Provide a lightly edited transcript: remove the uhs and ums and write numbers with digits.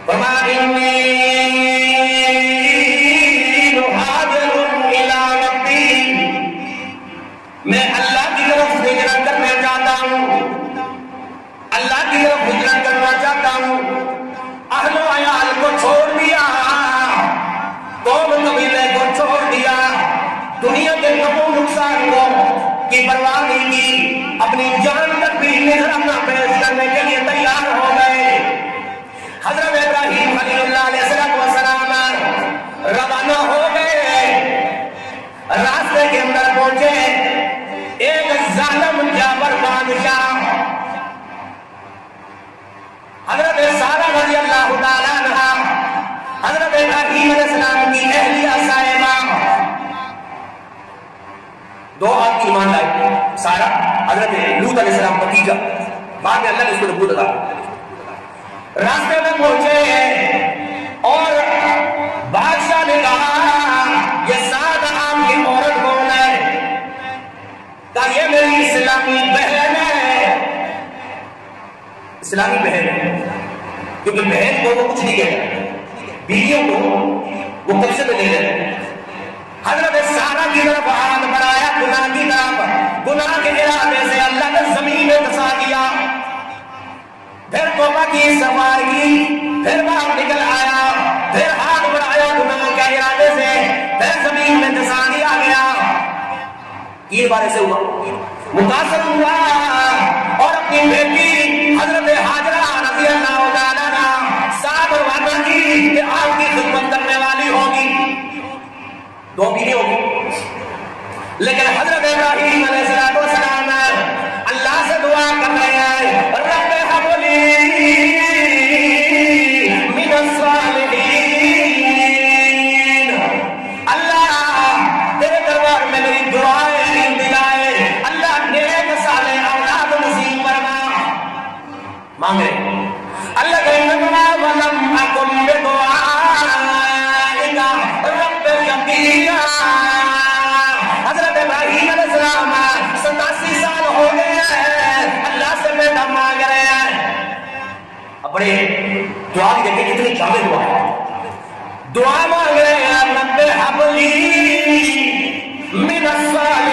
وما انی مہاجر الی ربی، میں اللہ کی طرف ہجرت کرنا چاہتا ہوں، اللہ کی طرف ہجرت کرنا چاہتا ہوں۔ اہل و عیال کو چھوڑ دیا، قوم قبیلے کو چھوڑ دیا، دنیا کے نفع نقصان کو کی پرواہ نہیں کی، اپنی جان تک بھی نذرانہ پیش کرنے کے لیے تیار ہو گئے۔ حضرت ابراہیم خلیل اللہ علیہ السلام روانہ ہو گئے، راستے کے اندر پہنچے، ایک ظالم جابر بادشاہ حضرت سارہ رضی اللہ تعالیٰ عنہ، حضرت ابراہیم علیہ السلام کی اہلیہ صاحبہ، دو آدمی ایمان لائے، سارہ حضرت لوط علیہ السلام بھتیجا، بعد میں اللہ نے اس کو نبوت عطا کی۔ راستے میں پہنچے اور بادشاہ نے کہا یہ سعد عام کی عورت کون ہے؟ کہا یہ میری اسلامی بہن ہے، اسلامی بہن ہے، کیونکہ بہن کو وہ کچھ نہیں کہتا، بیویوں کو وہ قبضے میں نہیں لیتے۔ حضرت سارہ کی طرف ہاتھ بڑھایا، گناہ کی طرف، گناہ کے ارادے سے اللہ نے زمین میں دھسا دیا، پھر توبہ کی، استغفار کی، پھر باہر نکل آیا، پھر ہاتھ بڑھایا گناہ کے ارادے سے، پھر زمین میں دھسا دیا گیا۔ 3 بار ایسے ہوا، متاثر ہوا اور اپنی بیٹی حضرت ہاجرہ رضی اللہ تعالیٰ عنہ ساتھ روانہ کی کہ آپ کی خدمت کرنے والی ہوگی، 2 بیوی ہوگی۔ لیکن حضرت ابراہیم علیہ السلام اللہ سے دعا کر رہے ہیں، رب ہب لی من الصالحین، اللہ تیرے دربار میں میری دعائیں دلائے، اللہ نیک صالح اولاد نصیب فرما۔ مانگ رہے اللہ کہ انما ولم اکن بدعائک رب شقیا۔ حضرت ابراہیم علیہ السلام 87 سال ہو گئے ہیں، اللہ سے بیٹا مانگ رہے ہیں۔ اب بڑے دعا کی دیکھیں کتنی جامع دعا ہے، دعا مانگ رہے ہیں رب ہب لی من الصالحین